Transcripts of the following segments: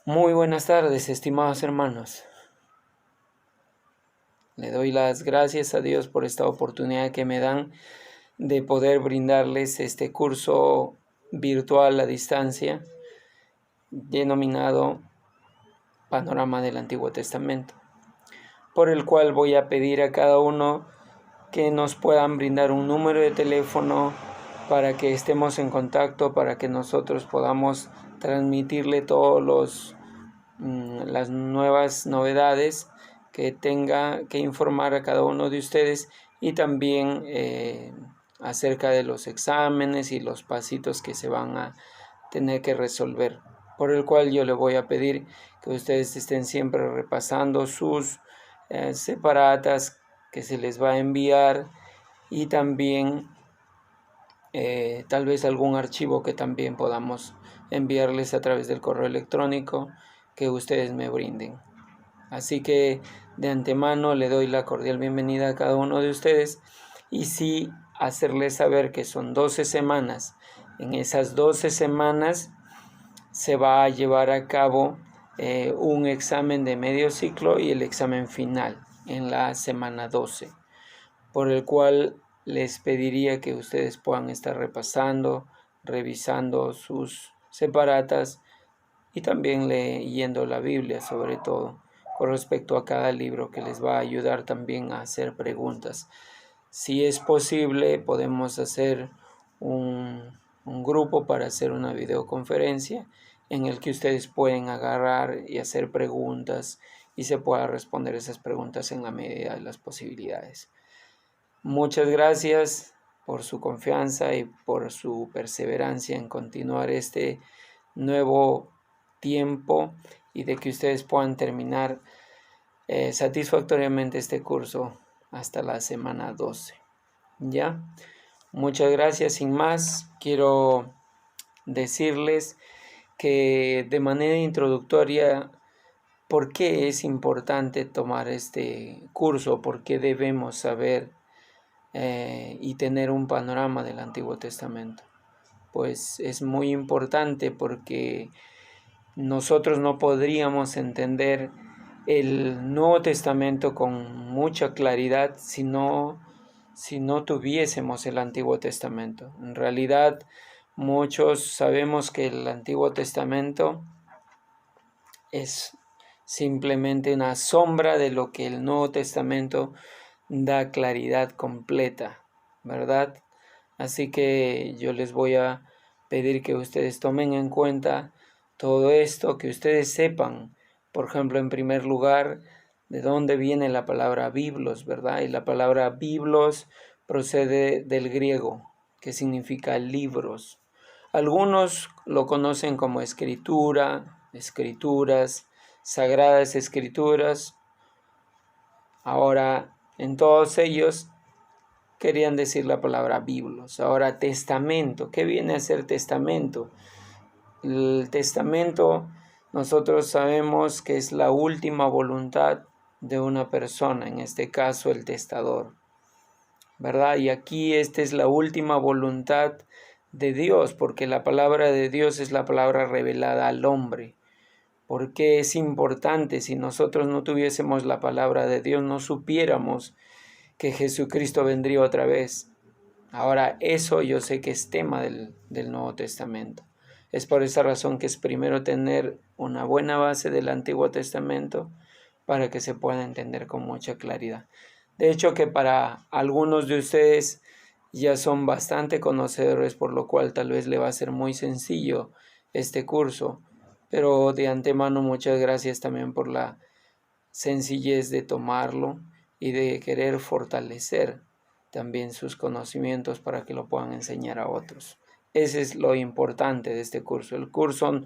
Muy buenas tardes, estimados hermanos. Le doy las gracias a Dios por esta oportunidad que me dan de poder brindarles este curso virtual a distancia denominado Panorama del Antiguo Testamento, por el cual voy a pedir a cada uno que nos puedan brindar un número de teléfono para que estemos en contacto, para que nosotros podamos transmitirle todos las nuevas novedades que tenga que informar a cada uno de ustedes, y también acerca de los exámenes y los pasitos que se van a tener que resolver, por el cual yo le voy a pedir que ustedes estén siempre repasando sus separatas que se les va a enviar, y también tal vez algún archivo que también podamos enviarles a través del correo electrónico que ustedes me brinden. Así que de antemano le doy la cordial bienvenida a cada uno de ustedes, y sí hacerles saber que son 12 semanas. En esas 12 semanas se va a llevar a cabo un examen de medio ciclo y el examen final en la semana 12, por el cual les pediría que ustedes puedan estar repasando, revisando sus separatas y también leyendo la Biblia, sobre todo con respecto a cada libro, que les va a ayudar también a hacer preguntas. Si es posible, podemos hacer un grupo para hacer una videoconferencia en el que ustedes pueden agarrar y hacer preguntas y se pueda responder esas preguntas en la medida de las posibilidades. Muchas gracias por su confianza y por su perseverancia en continuar este nuevo tiempo, y de que ustedes puedan terminar satisfactoriamente este curso hasta la semana 12. ¿Ya? Muchas gracias. Sin más, quiero decirles que de manera introductoria, ¿por qué es importante tomar este curso? ¿Por qué debemos saber y tener un panorama del Antiguo Testamento? Pues es muy importante porque nosotros no podríamos entender el Nuevo Testamento con mucha claridad si no tuviésemos el Antiguo Testamento. En realidad, muchos sabemos que el Antiguo Testamento es simplemente una sombra de lo que el Nuevo Testamento da claridad completa, ¿verdad? Así que yo les voy a pedir que ustedes tomen en cuenta todo esto, que ustedes sepan, por ejemplo, en primer lugar, de dónde viene la palabra biblos, ¿verdad? Y la palabra biblos procede del griego, que significa libros. Algunos lo conocen como escritura, escrituras, sagradas escrituras. Ahora, en todos ellos querían decir la palabra biblos. Ahora, testamento, ¿qué viene a ser testamento? El testamento, nosotros sabemos que es la última voluntad de una persona, en este caso el testador, ¿verdad? Y aquí esta es la última voluntad de Dios, porque la palabra de Dios es la palabra revelada al hombre. Porque es importante, si nosotros no tuviésemos la palabra de Dios, no supiéramos que Jesucristo vendría otra vez. Ahora, eso yo sé que es tema del Nuevo Testamento. Es por esa razón que es primero tener una buena base del Antiguo Testamento para que se pueda entender con mucha claridad. De hecho, que para algunos de ustedes ya son bastante conocedores, por lo cual tal vez le va a ser muy sencillo este curso. Pero de antemano, muchas gracias también por la sencillez de tomarlo y de querer fortalecer también sus conocimientos para que lo puedan enseñar a otros. Ese es lo importante de este curso. El curso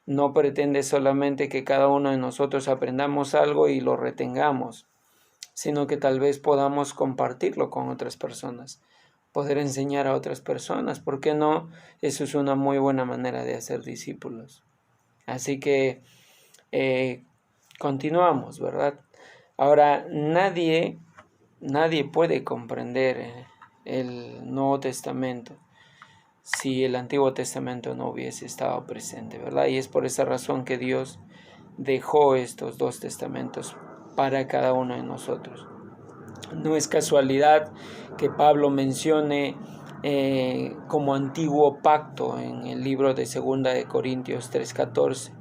no pretende solamente que cada uno de nosotros aprendamos algo y lo retengamos, sino que tal vez podamos compartirlo con otras personas, poder enseñar a otras personas. ¿Por qué no? Eso es una muy buena manera de hacer discípulos. Así que continuamos, ¿verdad? Ahora, nadie puede comprender el Nuevo Testamento si el Antiguo Testamento no hubiese estado presente, ¿verdad? Y es por esa razón que Dios dejó estos dos testamentos para cada uno de nosotros. No es casualidad que Pablo mencione como antiguo pacto en el libro de 2 de Corintios 3:14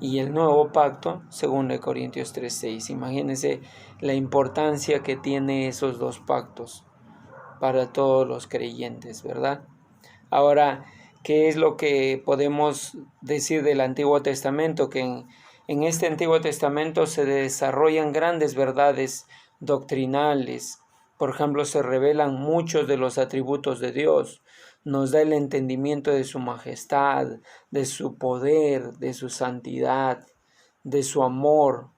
y el nuevo pacto 2 de Corintios 3:6. Imagínense la importancia que tiene esos dos pactos para todos los creyentes, ¿verdad? Ahora, ¿qué es lo que podemos decir del Antiguo Testamento? Que en este Antiguo Testamento se desarrollan grandes verdades doctrinales. Por ejemplo, se revelan muchos de los atributos de Dios. Nos da el entendimiento de su majestad, de su poder, de su santidad, de su amor,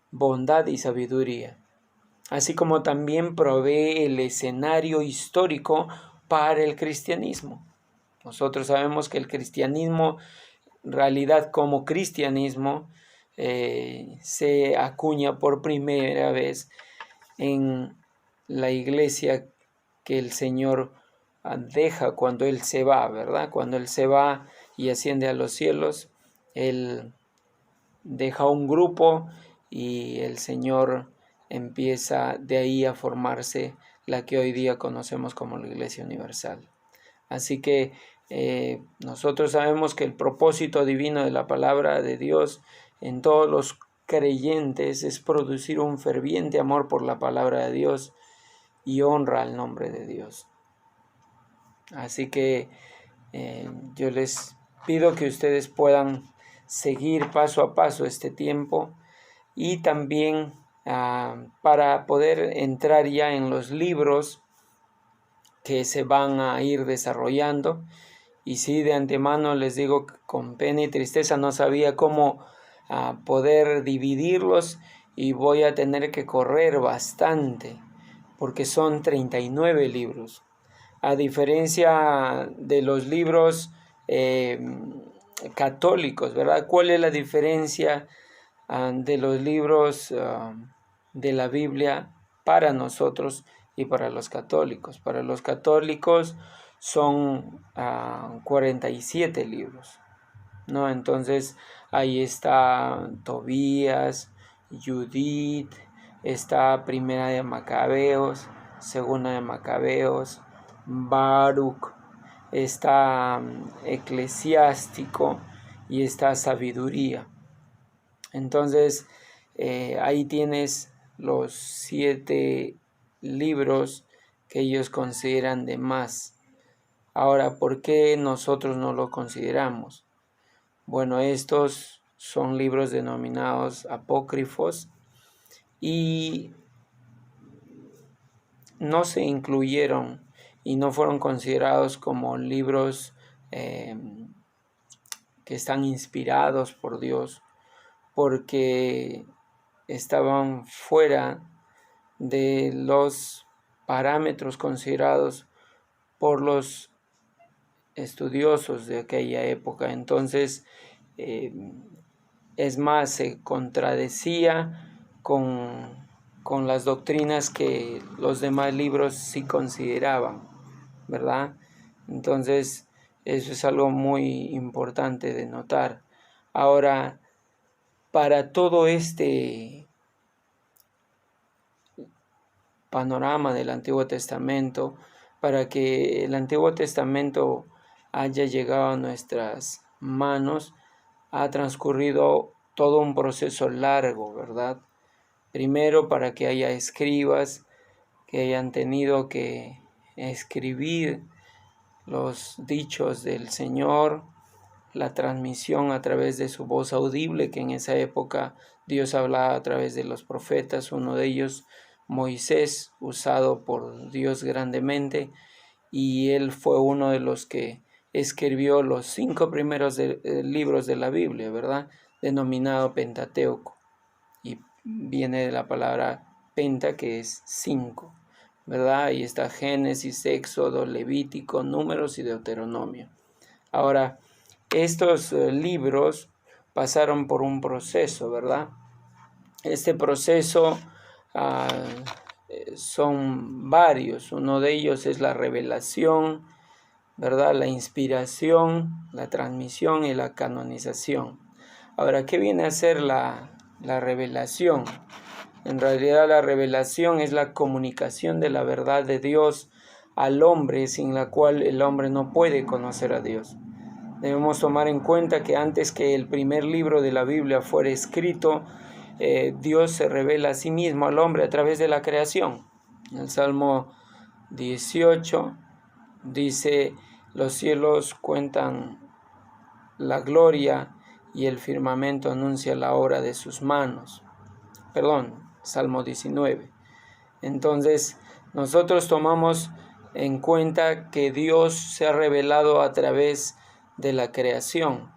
bondad y sabiduría. Así como también provee el escenario histórico para el cristianismo. Nosotros sabemos que el cristianismo, en realidad como cristianismo, se acuña por primera vez en la iglesia que el Señor deja cuando Él se va, ¿verdad? Cuando Él se va y asciende a los cielos, Él deja un grupo y el Señor empieza de ahí a formarse la que hoy día conocemos como la Iglesia Universal. Así que nosotros sabemos que el propósito divino de la palabra de Dios en todos los creyentes es producir un ferviente amor por la palabra de Dios y honra al nombre de Dios. Así que yo les pido que ustedes puedan seguir paso a paso este tiempo y también para poder entrar ya en los libros que se van a ir desarrollando. Y sí, de antemano les digo que con pena y tristeza no sabía cómo poder dividirlos y voy a tener que correr bastante porque son 39 libros. A diferencia de los libros católicos, ¿verdad? ¿Cuál es la diferencia de los libros de la Biblia para nosotros y para los católicos? Para los católicos son 47 libros, ¿no? Entonces ahí está Tobías, Judith, está Primera de Macabeos, Segunda de Macabeos, Baruch, está Eclesiástico y está Sabiduría. Entonces ahí tienes los 7 libros que ellos consideran de más. Ahora, ¿por qué nosotros no lo consideramos? Bueno, estos son libros denominados apócrifos y no se incluyeron y no fueron considerados como libros que están inspirados por Dios, porque estaban fuera de los parámetros considerados por los estudiosos de aquella época. Entonces, es más, se contradecía con las doctrinas que los demás libros sí consideraban, ¿verdad? Entonces, eso es algo muy importante de notar. Ahora, para todo este panorama del Antiguo Testamento, para que el Antiguo Testamento haya llegado a nuestras manos, ha transcurrido todo un proceso largo, ¿verdad? Primero, para que haya escribas que hayan tenido que escribir los dichos del Señor, la transmisión a través de su voz audible, que en esa época Dios hablaba a través de los profetas, uno de ellos Moisés, usado por Dios grandemente, y él fue uno de los que escribió los 5 primeros libros de la Biblia, ¿verdad? Denominado Pentateuco, y viene de la palabra penta, que es 5, ¿verdad? Ahí está Génesis, Éxodo, Levítico, Números y Deuteronomio. Ahora, estos libros pasaron por un proceso, ¿verdad? Este proceso son varios. Uno de ellos es la revelación, ¿verdad? La inspiración, la transmisión y la canonización. Ahora, ¿qué viene a ser la revelación? En realidad la revelación es la comunicación de la verdad de Dios al hombre, sin la cual el hombre no puede conocer a Dios. Debemos tomar en cuenta que antes que el primer libro de la Biblia fuera escrito, Dios se revela a sí mismo al hombre a través de la creación. En el Salmo 18 dice: los cielos cuentan la gloria y el firmamento anuncia la obra de sus manos. Salmo 19. Entonces, nosotros tomamos en cuenta que Dios se ha revelado a través de la creación,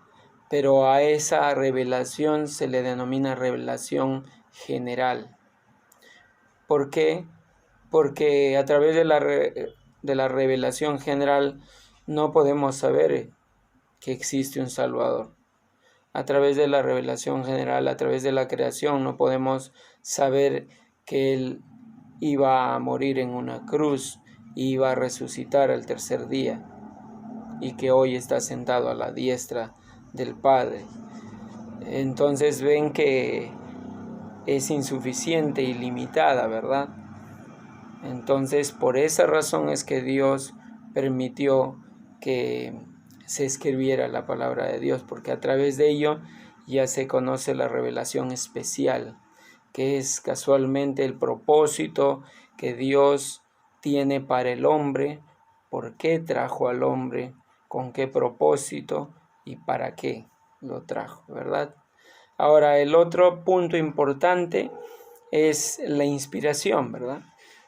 pero a esa revelación se le denomina revelación general. ¿Por qué? Porque a través de la revelación general no podemos saber que existe un Salvador. A través de la revelación general, a través de la creación, no podemos saber que Él iba a morir en una cruz y iba a resucitar al tercer día, y que hoy está sentado a la diestra del Padre. Entonces ven que es insuficiente y limitada, ¿verdad? Entonces, por esa razón es que Dios permitió que se escribiera la palabra de Dios, porque a través de ello ya se conoce la revelación especial, que es casualmente el propósito que Dios tiene para el hombre, por qué trajo al hombre, con qué propósito y para qué lo trajo, ¿verdad? Ahora, el otro punto importante es la inspiración, ¿verdad?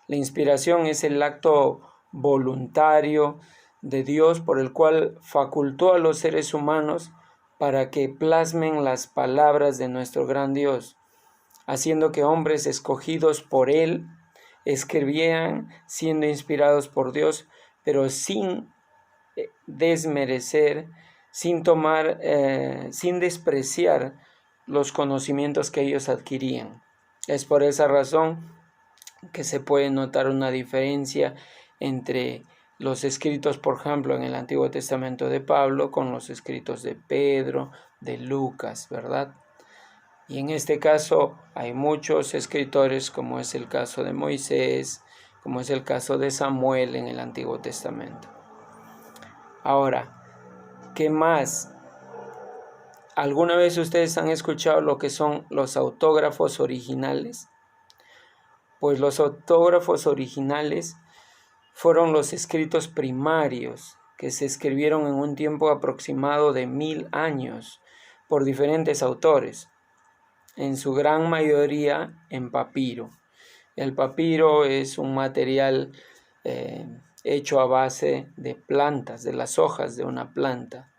La inspiración es el acto voluntario de Dios por el cual facultó a los seres humanos para que plasmen las palabras de nuestro gran Dios, haciendo que hombres escogidos por Él escribieran siendo inspirados por Dios, pero sin desmerecer, sin despreciar los conocimientos que ellos adquirían. Es por esa razón que se puede notar una diferencia entre los escritos, por ejemplo, en el Antiguo Testamento de Pablo con los escritos de Pedro, de Lucas, ¿verdad? Y en este caso hay muchos escritores, como es el caso de Moisés, como es el caso de Samuel en el Antiguo Testamento. Ahora, ¿qué más? ¿Alguna vez ustedes han escuchado lo que son los autógrafos originales? Pues los autógrafos originales fueron los escritos primarios que se escribieron en un tiempo aproximado de 1000 años por diferentes autores, en su gran mayoría en papiro. El papiro es un material hecho a base de plantas, de las hojas de una planta,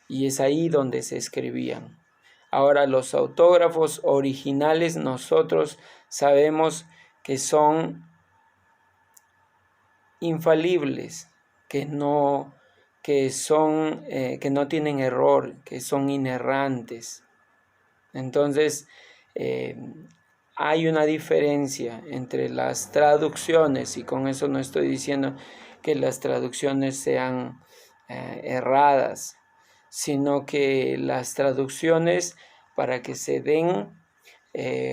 y es ahí donde se escribían. Ahora, los autógrafos originales nosotros sabemos que son infalibles, que no tienen error, que son inerrantes. Entonces, hay una diferencia entre las traducciones, y con eso no estoy diciendo que las traducciones sean erradas, sino que las traducciones, para que se den,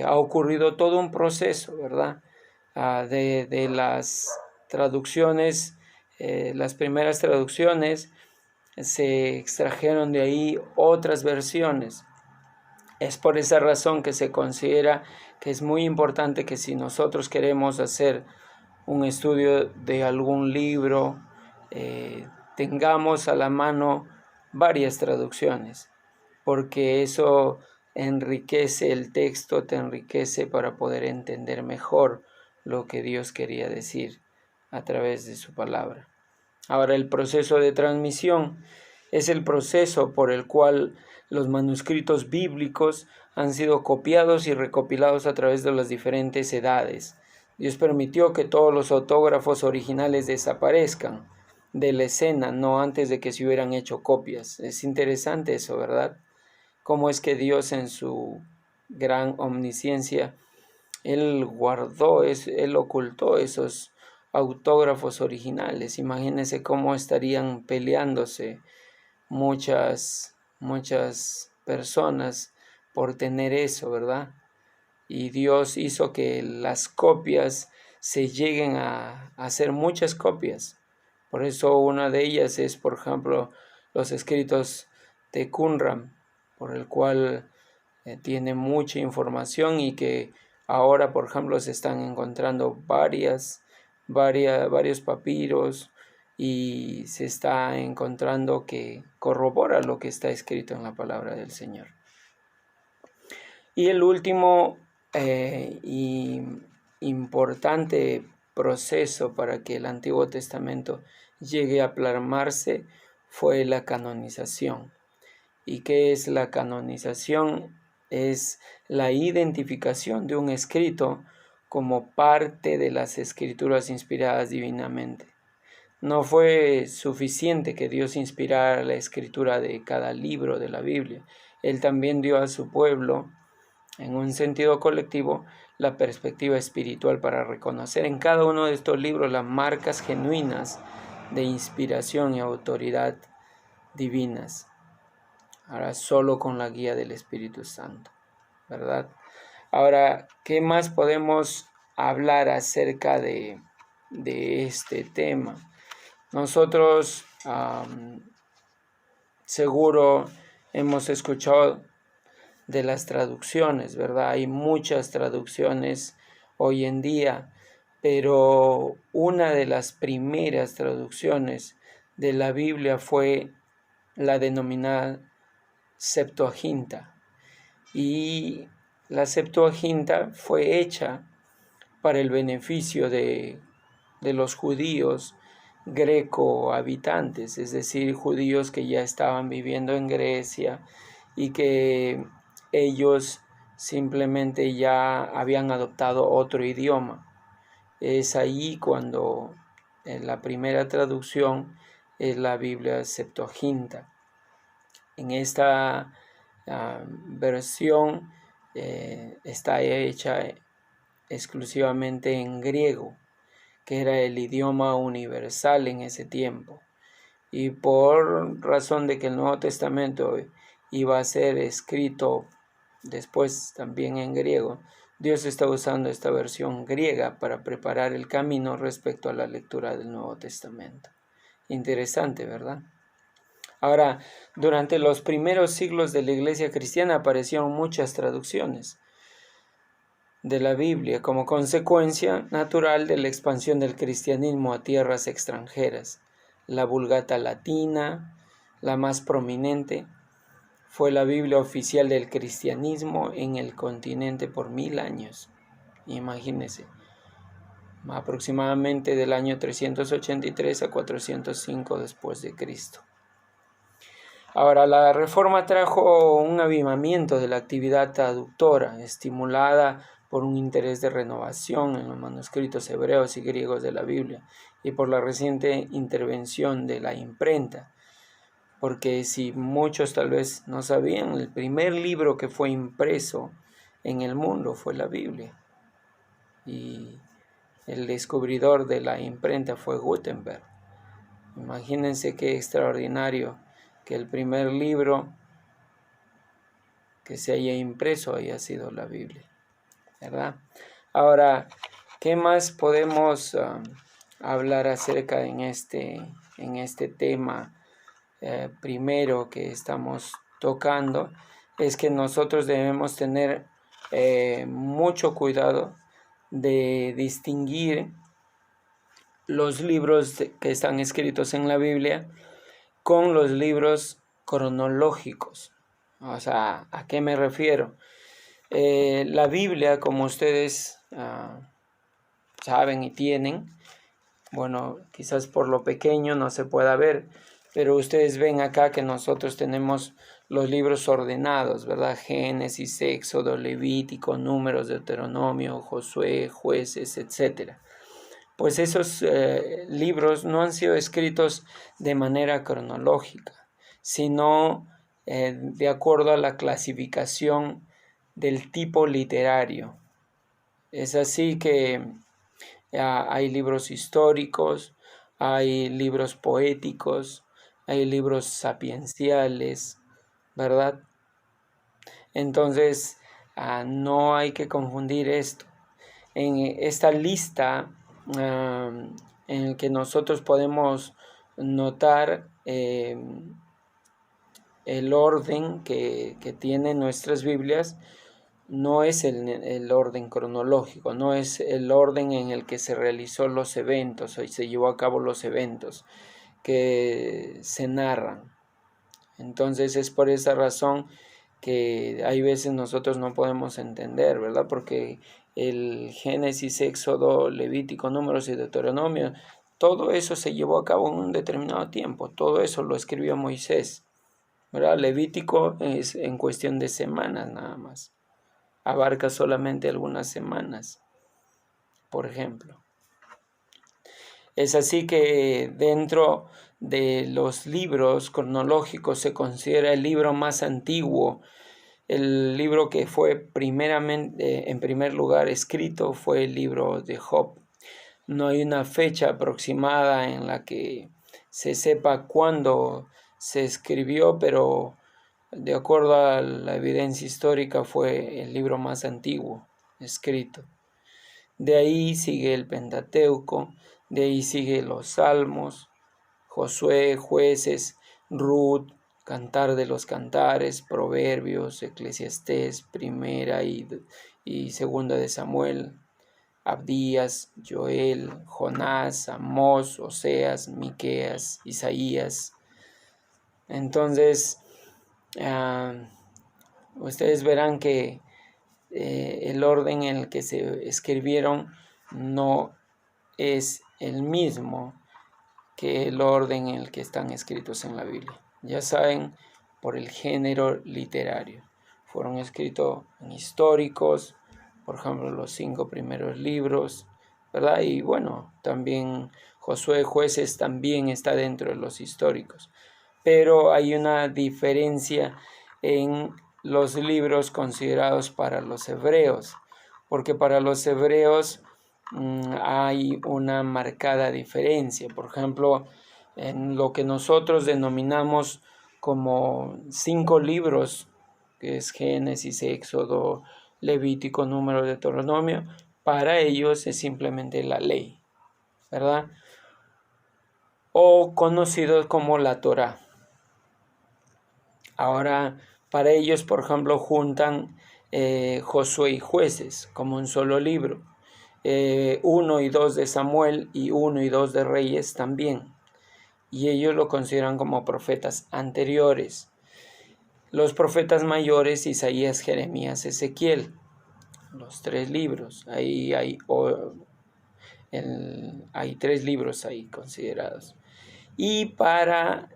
ha ocurrido todo un proceso, ¿verdad? De las traducciones, las primeras traducciones, se extrajeron de ahí otras versiones. Es por esa razón que se considera que es muy importante que si nosotros queremos hacer un estudio de algún libro, tengamos a la mano varias traducciones, porque eso enriquece el texto, te enriquece para poder entender mejor lo que Dios quería decir a través de su palabra. Ahora, el proceso de transmisión es el proceso por el cual los manuscritos bíblicos han sido copiados y recopilados a través de las diferentes edades. Dios permitió que todos los autógrafos originales desaparezcan de la escena, no antes de que se hubieran hecho copias. Es interesante eso, ¿verdad? Cómo es que Dios en su gran omnisciencia, Él ocultó esos autógrafos originales. Imagínense cómo estarían peleándose muchas personas por tener eso, ¿verdad? Y Dios hizo que las copias se lleguen a hacer muchas copias. Por eso una de ellas es, por ejemplo, los escritos de Qumran, por el cual tiene mucha información y que ahora, por ejemplo, se están encontrando varios papiros y se está encontrando que corrobora lo que está escrito en la palabra del Señor. Y el último y importante proceso para que el Antiguo Testamento llegue a plasmarse fue la canonización. ¿Y qué es la canonización? Es la identificación de un escrito como parte de las escrituras inspiradas divinamente. No fue suficiente que Dios inspirara la escritura de cada libro de la Biblia. Él también dio a su pueblo, en un sentido colectivo, la perspectiva espiritual para reconocer en cada uno de estos libros las marcas genuinas de inspiración y autoridad divinas. Ahora solo con la guía del Espíritu Santo, ¿verdad? Ahora, ¿qué más podemos hablar acerca de este tema? Nosotros seguro hemos escuchado de las traducciones, ¿verdad? Hay muchas traducciones hoy en día, pero una de las primeras traducciones de la Biblia fue la denominada Septuaginta. Y la Septuaginta fue hecha para el beneficio de los judíos greco-habitantes, es decir, judíos que ya estaban viviendo en Grecia y que ellos simplemente ya habían adoptado otro idioma. Es ahí cuando la primera traducción es la Biblia Septuaginta. En esta versión está hecha exclusivamente en griego, que era el idioma universal en ese tiempo. Y por razón de que el Nuevo Testamento iba a ser escrito después también en griego, Dios está usando esta versión griega para preparar el camino respecto a la lectura del Nuevo Testamento. Interesante, ¿verdad? Ahora, durante los primeros siglos de la Iglesia cristiana aparecieron muchas traducciones de la Biblia como consecuencia natural de la expansión del cristianismo a tierras extranjeras. La Vulgata latina, la más prominente, fue la Biblia oficial del cristianismo en el continente por 1000 años. Imagínense, aproximadamente del año 383 a 405 después de Cristo. Ahora, la Reforma trajo un avivamiento de la actividad traductora, estimulada por un interés de renovación en los manuscritos hebreos y griegos de la Biblia y por la reciente intervención de la imprenta. Porque si muchos tal vez no sabían, el primer libro que fue impreso en el mundo fue la Biblia. Y el descubridor de la imprenta fue Gutenberg. Imagínense qué extraordinario que el primer libro que se haya impreso haya sido la Biblia, ¿verdad? Ahora, ¿qué más podemos hablar acerca en este tema primero que estamos tocando? Es que nosotros debemos tener mucho cuidado de distinguir los libros que están escritos en la Biblia con los libros cronológicos. O sea, ¿a qué me refiero? La Biblia, como ustedes saben y tienen, bueno, quizás por lo pequeño no se pueda ver, pero ustedes ven acá que nosotros tenemos los libros ordenados, ¿verdad? Génesis, Éxodo, Levítico, Números, Deuteronomio, Josué, Jueces, etc. Pues esos libros no han sido escritos de manera cronológica, sino de acuerdo a la clasificación del tipo literario. Es así que hay libros históricos, hay libros poéticos, hay libros sapienciales, ¿verdad? Entonces, no hay que confundir esto. En esta lista en el que nosotros podemos notar el orden que tienen nuestras Biblias, no es el orden cronológico, no es el orden en el que se realizó los eventos o se llevó a cabo los eventos que se narran. Entonces es por esa razón que hay veces nosotros no podemos entender, ¿verdad? Porque el Génesis, Éxodo, Levítico, Números y Deuteronomio, todo eso se llevó a cabo en un determinado tiempo, todo eso lo escribió Moisés, ¿verdad? Levítico es en cuestión de semanas nada más, abarca solamente algunas semanas, por ejemplo. Es así que dentro de los libros cronológicos se considera el libro más antiguo. El libro que fue primeramente, en primer lugar escrito fue el libro de Job. No hay una fecha aproximada en la que se sepa cuándo se escribió, pero de acuerdo a la evidencia histórica fue el libro más antiguo escrito. De ahí sigue el Pentateuco, de ahí sigue los Salmos, Josué, Jueces, Ruth, Cantar de los Cantares, Proverbios, Eclesiastés, Primera y Segunda de Samuel, Abdías, Joel, Jonás, Amós, Oseas, Miqueas, Isaías. Entonces, ustedes verán que el orden en el que se escribieron no es el mismo que el orden en el que están escritos en la Biblia. Ya saben, por el género literario. Fueron escritos en históricos, por ejemplo, los 5 primeros libros, ¿verdad? Y bueno, también Josué, Jueces también está dentro de los históricos. Pero hay una diferencia en los libros considerados para los hebreos, porque para los hebreos hay una marcada diferencia. Por ejemplo, en lo que nosotros denominamos como 5 libros, que es Génesis, Éxodo, Levítico, Número, Deuteronomio, para ellos es simplemente la ley, ¿verdad? O conocido como la Torá. Ahora, para ellos, por ejemplo, juntan Josué y Jueces como un solo libro. 1 y 2 de Samuel y 1 y 2 de Reyes también. Y ellos lo consideran como profetas anteriores. Los profetas mayores, Isaías, Jeremías, Ezequiel, los 3 libros. Ahí hay 3 libros ahí considerados. Y para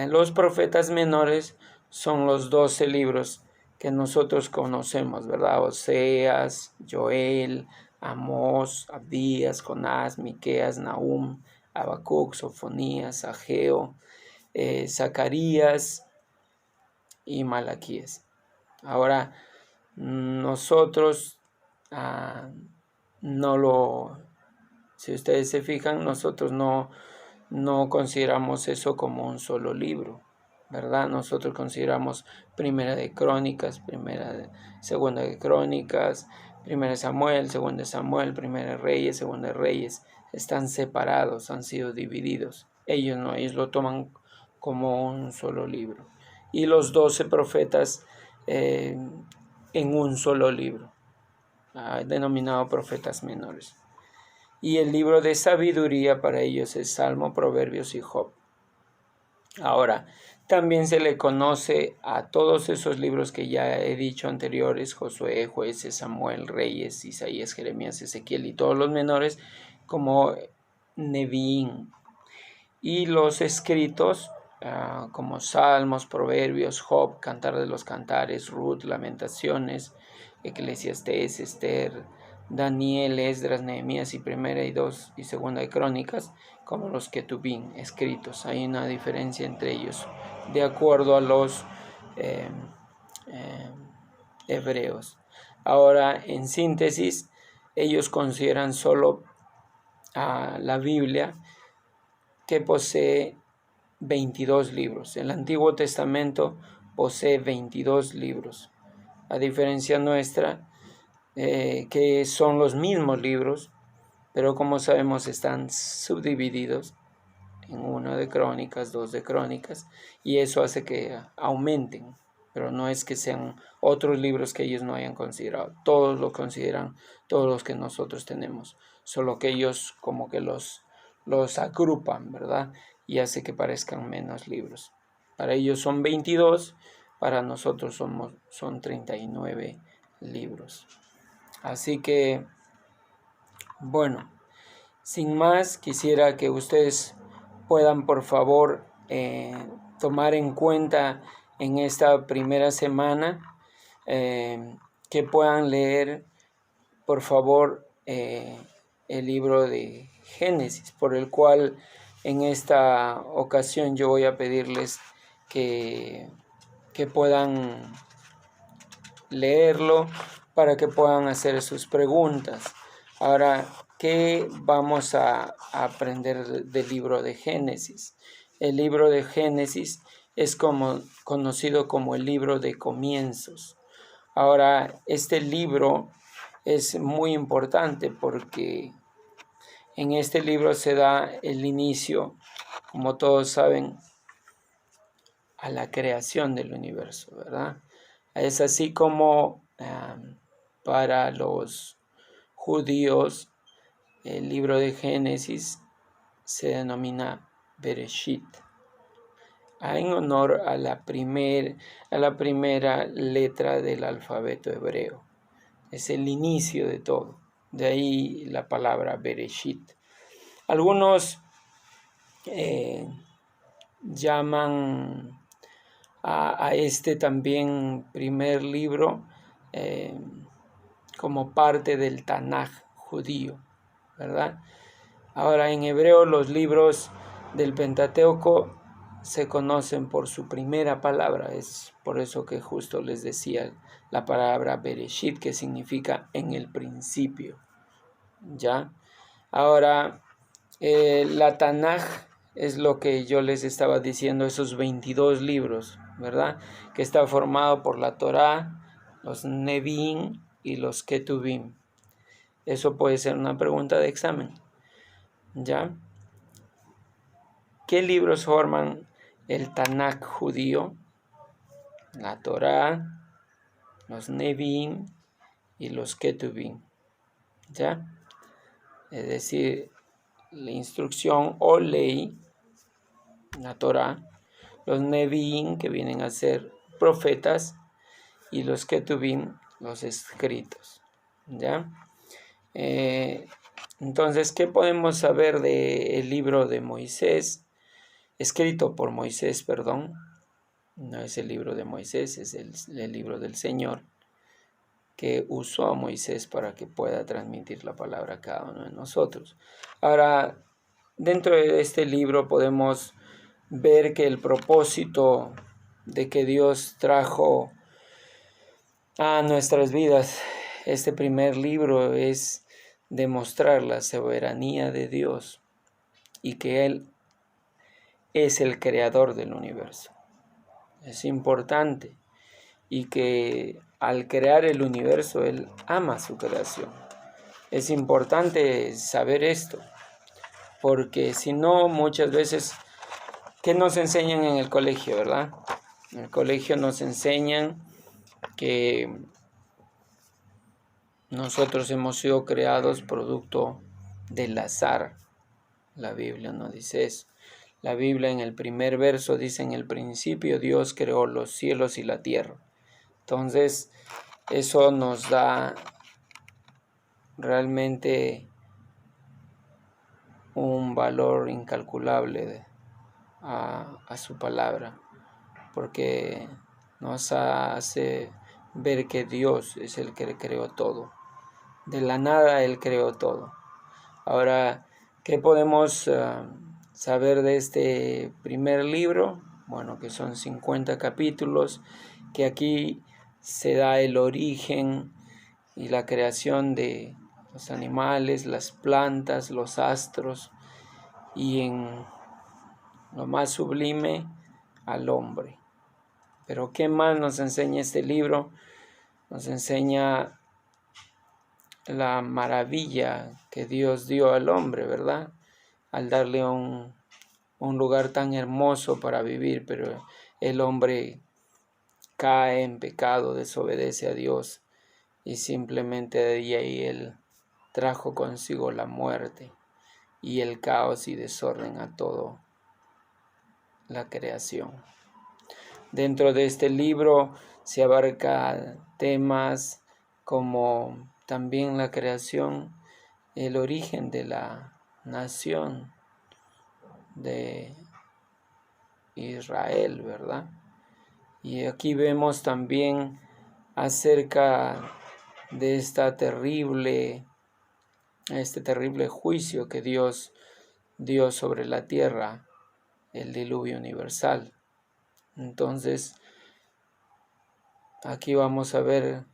los profetas menores son los 12 libros que nosotros conocemos, ¿verdad? Oseas, Joel, Amós, Abdías, Jonás, Miqueas, Nahum, Habacuc, Sofonías, Ageo, Zacarías y Malaquías. Ahora, nosotros si ustedes se fijan, nosotros no consideramos eso como un solo libro, ¿verdad? Nosotros consideramos Primera de Crónicas, Segunda de Crónicas, Primera de Samuel, Segunda de Samuel, Primera de Reyes, Segunda de Reyes. Están separados, han sido divididos. Ellos no, ellos lo toman como un solo libro. Y los 12 profetas en un solo libro, denominado profetas menores. Y el libro de sabiduría para ellos es Salmo, Proverbios y Job. Ahora, también se le conoce a todos esos libros que ya he dicho anteriores, Josué, Jueces, Samuel, Reyes, Isaías, Jeremías, Ezequiel y todos los menores, como Neviín. Y los escritos, como Salmos, Proverbios, Job, Cantar de los Cantares, Ruth, Lamentaciones, Eclesiastés, Esther, Daniel, Esdras, Nehemías y Primera y 2 y Segunda de Crónicas, como los Ketubín escritos. Hay una diferencia entre ellos, de acuerdo a los hebreos. Ahora, en síntesis, ellos consideran solo la Biblia, que posee 22 libros. El Antiguo Testamento posee 22 libros. a diferencia nuestra, que son los mismos libros, pero como sabemos están subdivididos en uno de Crónicas, 2 de Crónicas, y eso hace que aumenten, pero no es que sean otros libros que ellos no hayan considerado, todos lo consideran, todos los que nosotros tenemos, solo que ellos como que los agrupan, ¿verdad? Y hace que parezcan menos libros. Para ellos son 22, para nosotros son 39 libros. Así que, bueno, sin más, quisiera que ustedes puedan, por favor, tomar en cuenta en esta primera semana, que puedan leer, por favor, el libro de Génesis, por el cual en esta ocasión yo voy a pedirles que puedan leerlo para que puedan hacer sus preguntas. Ahora, ¿qué vamos a aprender del libro de Génesis? El libro de Génesis es conocido como el libro de comienzos. Ahora, este libro es muy importante porque en este libro se da el inicio, como todos saben, a la creación del universo, ¿verdad? Es así como para los judíos el libro de Génesis se denomina Bereshit, en honor a la primera letra del alfabeto hebreo. Es el inicio de todo, de ahí la palabra Bereshit. Algunos llaman a este también primer libro como parte del Tanaj judío, ¿verdad? Ahora, en hebreo los libros del Pentateuco se conocen por su primera palabra, es por eso que justo les decía la palabra Bereshit, que significa en el principio, ¿ya? Ahora, la Tanaj es lo que yo les estaba diciendo, esos 22 libros, ¿verdad? Que está formado por la Torá, los Nevi'im y los Ketuvim. Eso puede ser una pregunta de examen, ¿ya? ¿Qué libros forman el Tanaj judío? La Torá, los Nevi'im y los Ketuvim, ¿ya? Es decir, la instrucción o ley, la Torá, los Nevi'im, que vienen a ser profetas, y los Ketuvim, los escritos, ¿ya? Entonces, ¿qué podemos saber del libro de Moisés? Escrito por Moisés, perdón. No es el libro de Moisés, es el libro del Señor, que usó a Moisés para que pueda transmitir la palabra a cada uno de nosotros. Ahora, dentro de este libro podemos ver que el propósito de que Dios trajo a nuestras vidas este primer libro es demostrar la soberanía de Dios y que Él es el creador del universo. Es importante, y que al crear el universo Él ama su creación. Es importante saber esto, porque si no, muchas veces, ¿qué nos enseñan en el colegio, verdad? En el colegio nos enseñan que nosotros hemos sido creados producto del azar. La Biblia no dice eso. La Biblia en el primer verso dice: en el principio Dios creó los cielos y la tierra. Entonces, eso nos da realmente un valor incalculable a su palabra, porque nos hace ver que Dios es el que creó todo. De la nada Él creó todo. Ahora, ¿qué podemos saber de este primer libro? Bueno, que son 50 capítulos, que aquí se da el origen y la creación de los animales, las plantas, los astros, y en lo más sublime, al hombre. Pero ¿qué más nos enseña este libro? nos enseña la maravilla que Dios dio al hombre, ¿verdad? Al darle un lugar tan hermoso para vivir, pero el hombre cae en pecado, desobedece a Dios y simplemente de ahí él trajo consigo la muerte y el caos y desorden a toda la creación. Dentro de este libro se abarca temas como también la creación, el origen de la nación de Israel, ¿verdad? Y aquí vemos también acerca de este terrible juicio que Dios dio sobre la tierra, el diluvio universal. Entonces, aquí vamos a ver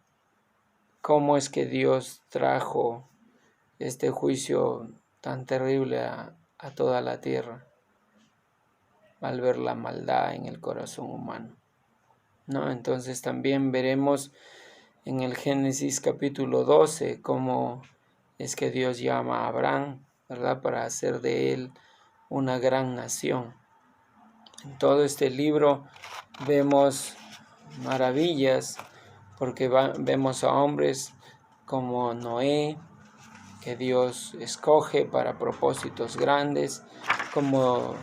cómo es que Dios trajo este juicio tan terrible a toda la tierra, al ver la maldad en el corazón humano, ¿no? Entonces también veremos en el Génesis capítulo 12 cómo es que Dios llama a Abraham, ¿verdad?, para hacer de él una gran nación. En todo este libro vemos maravillas, porque vemos a hombres como Noé, que Dios escoge para propósitos grandes, como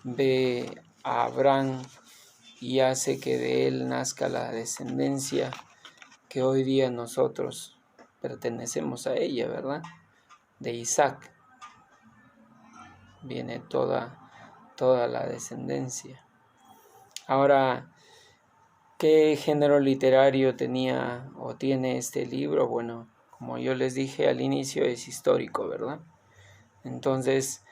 ve a Abraham y hace que de él nazca la descendencia que hoy día nosotros pertenecemos a ella, ¿verdad? De Isaac viene toda la descendencia. Ahora, ¿qué género literario tenía o tiene este libro? Bueno, como yo les dije al inicio, es histórico, ¿verdad? Entonces,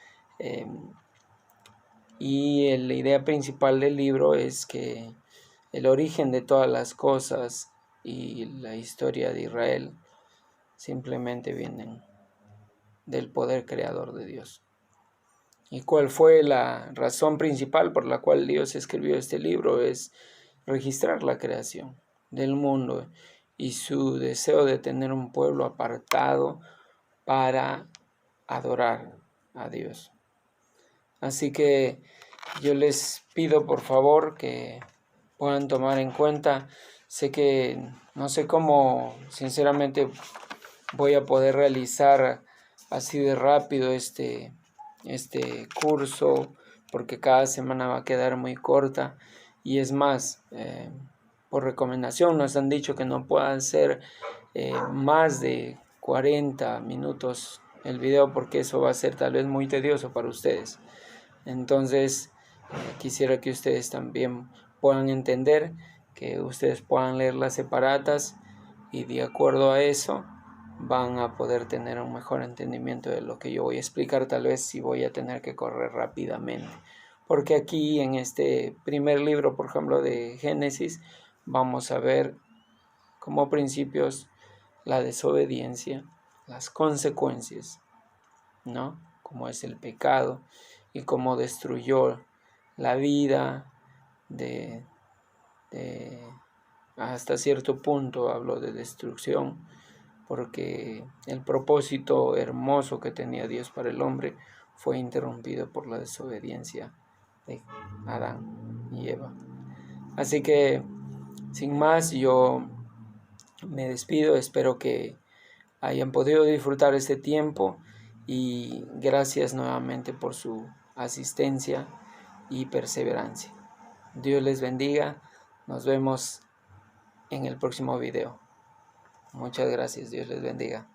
y la idea principal del libro es que el origen de todas las cosas y la historia de Israel simplemente vienen del poder creador de Dios. ¿Y cuál fue la razón principal por la cual Dios escribió este libro? Es registrar la creación del mundo y su deseo de tener un pueblo apartado para adorar a Dios. Así que yo les pido por favor que puedan tomar en cuenta. Sé que no sé cómo sinceramente voy a poder realizar así de rápido este curso, porque cada semana va a quedar muy corta, y es más, por recomendación nos han dicho que no puedan ser más de 40 minutos el video, porque eso va a ser tal vez muy tedioso para ustedes. Entonces quisiera que ustedes también puedan entender, que ustedes puedan leer las separatas, y de acuerdo a eso van a poder tener un mejor entendimiento de lo que yo voy a explicar. Tal vez si voy a tener que correr rápidamente, porque aquí en este primer libro, por ejemplo, de Génesis, vamos a ver como principios la desobediencia, las consecuencias, ¿no? Como es el pecado y cómo destruyó la vida de hasta cierto punto hablo de destrucción, porque el propósito hermoso que tenía Dios para el hombre fue interrumpido por la desobediencia de Adán y Eva. Así que, sin más, yo me despido. Espero que hayan podido disfrutar este tiempo, y gracias nuevamente por su asistencia y perseverancia. Dios les bendiga. Nos vemos en el próximo video. Muchas gracias. Dios les bendiga.